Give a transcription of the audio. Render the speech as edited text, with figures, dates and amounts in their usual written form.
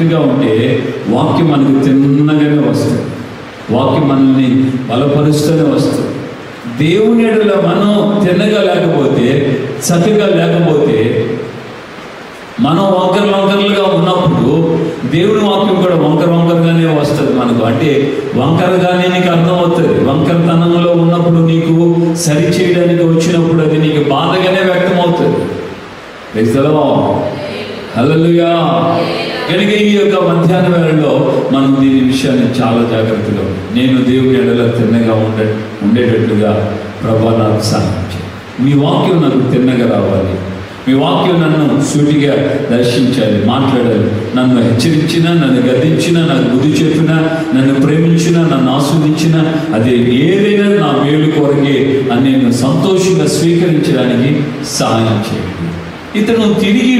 చక్కగా ఉంటే వాక్యం మనకు తిన్నగానే వస్తుంది. వాక్యం మనల్ని బలపరుస్తూనే వస్తుంది. దేవుని ఎడల మనం తిన్నగా లేకపోతే, చక్కగా లేకపోతే, మనం వంకరలుగా ఉన్నప్పుడు దేవుని వాక్యం కూడా వంకరగానే వస్తుంది మనకు. అంటే వంకరగానే నీకు అర్థమవుతుంది. వంకరతనంలో ఉన్నప్పుడు నీకు సరి చేయడానికి వచ్చినప్పుడు అది నీకు బాధగానే వ్యక్తమవుతుంది. హల్లెలూయా. కనుక ఈ యొక్క మధ్యాహ్న వేళలో మనం దీని విషయాన్ని చాలా జాగ్రత్తగా, నేను దేవుని ఎడల తిన్నగా ఉండేటట్లుగా ప్రభువా నాకు సహాయం చేయి. మీ వాక్యం నాకు తిన్నగా రావాలి. మీ వాక్యం నన్ను సూటిగా దర్శించాలి, మాట్లాడాలి. నన్ను హెచ్చరించినా, నన్ను గద్దించినా, నాకు బుద్ధి చెప్పినా, నన్ను ప్రేమించినా, నన్ను ఆస్వాదించినా, అది ఏదైనా నా మేలు కొరకే అని నేను సంతోషంగా స్వీకరించడానికి సహాయం చేయండి. ఇతను తిరిగి